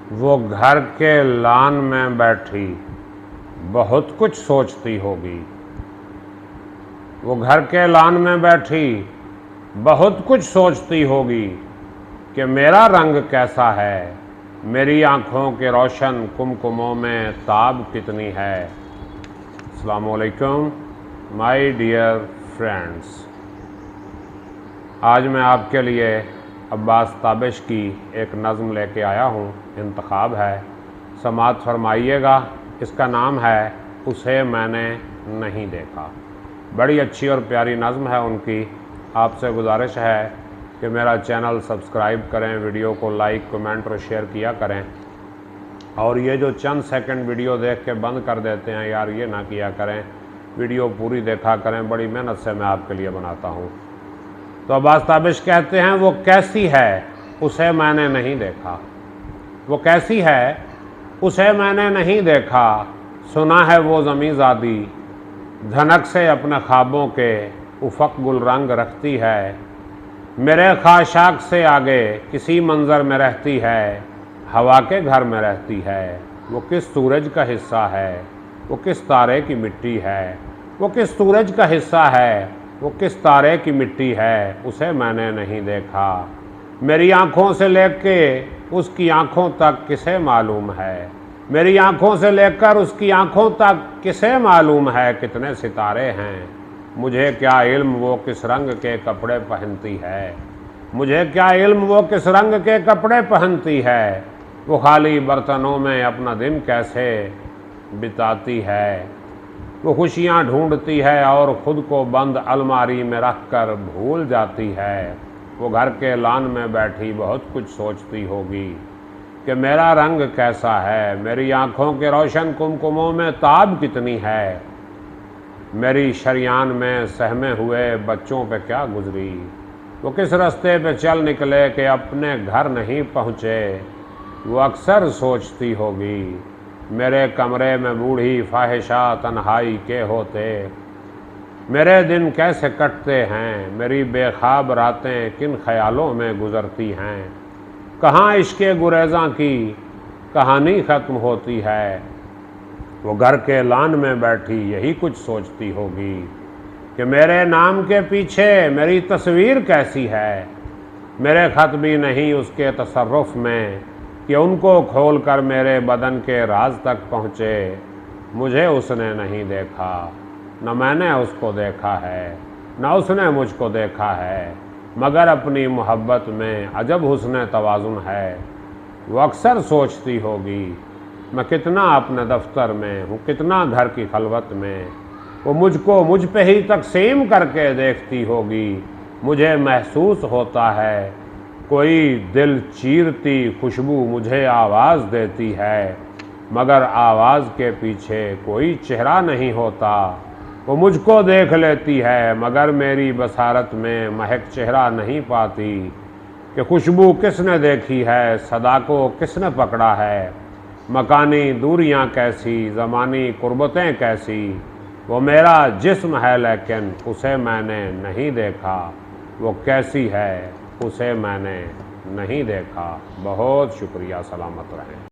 वो घर के लान में बैठी बहुत कुछ सोचती होगी। वो घर के लान में बैठी बहुत कुछ सोचती होगी कि मेरा रंग कैसा है, मेरी आँखों के रोशन कुमकुमों में ताब कितनी है। अस्सलामु अलैकुम माय डियर फ्रेंड्स, आज मैं आपके लिए अब्बास ताबिश की एक नज़्म लेके आया हूँ। इंतखाब है, समाअत फरमाइएगा। इसका नाम है उसे मैंने नहीं देखा। बड़ी अच्छी और प्यारी नज़्म है उनकी। आपसे गुजारिश है कि मेरा चैनल सब्सक्राइब करें, वीडियो को लाइक कमेंट और शेयर किया करें। और ये जो चंद सेकंड वीडियो देख के बंद कर देते हैं यार, ये ना किया करें, वीडियो पूरी देखा करें। बड़ी मेहनत से मैं आपके लिए बनाता हूँ। तो अब्बास ताबिश कहते हैं, वो कैसी है उसे मैंने नहीं देखा। वो कैसी है उसे मैंने नहीं देखा, सुना है वो ज़मीज़ादी धनक से अपने ख्वाबों के उफ़क़ गुलरंग रखती है। मेरे ख़ाशाक से आगे किसी मंज़र में रहती है, हवा के घर में रहती है। वो किस सूरज का हिस्सा है, वो किस तारे की मिट्टी है। वो किस सूरज का हिस्सा है, वो किस तारे की मिट्टी है, उसे मैंने नहीं देखा। मेरी आँखों से लेके उसकी आँखों तक किसे मालूम है, मेरी आँखों से लेकर उसकी आँखों तक किसे मालूम है कितने सितारे हैं। मुझे क्या इल्म वो किस रंग के कपड़े पहनती है, मुझे क्या इल्म वो किस रंग के कपड़े पहनती है। वो खाली बर्तनों में अपना दिन कैसे बिताती है। वो खुशियाँ ढूंढती है और ख़ुद को बंद अलमारी में रख कर भूल जाती है। वो घर के लान में बैठी बहुत कुछ सोचती होगी कि मेरा रंग कैसा है, मेरी आँखों के रोशन कुमकुमों में ताब कितनी है। मेरी शरियान में सहमे हुए बच्चों पे क्या गुजरी, वो किस रास्ते पे चल निकले कि अपने घर नहीं पहुँचे। वो अक्सर सोचती होगी मेरे कमरे में बूढ़ी फाहिशा तन्हाई के होते, मेरे दिन कैसे कटते हैं, मेरी बेख्वाब रातें किन ख्यालों में गुज़रती हैं। कहाँ इश्क़े गुरेज़ां की कहानी ख़त्म होती है। वो घर के लान में बैठी यही कुछ सोचती होगी कि मेरे नाम के पीछे मेरी तस्वीर कैसी है। मेरे ख़त भी नहीं उसके तसर्रुफ़ में कि उनको खोल कर मेरे बदन के राज तक पहुँचे। मुझे उसने नहीं देखा, न मैंने उसको देखा है, न उसने मुझको देखा है, मगर अपनी मोहब्बत में अजब हुस्न तवाज़ुन है। वो अक्सर सोचती होगी मैं कितना अपने दफ्तर में हूँ, कितना घर की खलवत में। वो मुझको मुझ पे ही तकसीम करके देखती होगी। मुझे महसूस होता है कोई दिल चीरती खुशबू मुझे आवाज़ देती है, मगर आवाज़ के पीछे कोई चेहरा नहीं होता। वो मुझको देख लेती है मगर मेरी बसारत में महक चेहरा नहीं पाती कि खुशबू किसने देखी है, सदा को किसने पकड़ा है। मकानी दूरियां कैसी, ज़मानी कुर्बतें कैसी, वो मेरा जिस्म है लेकिन उसे मैंने नहीं देखा। वो कैसी है उसे मैंने नहीं देखा। बहुत शुक्रिया, सलामत रहें।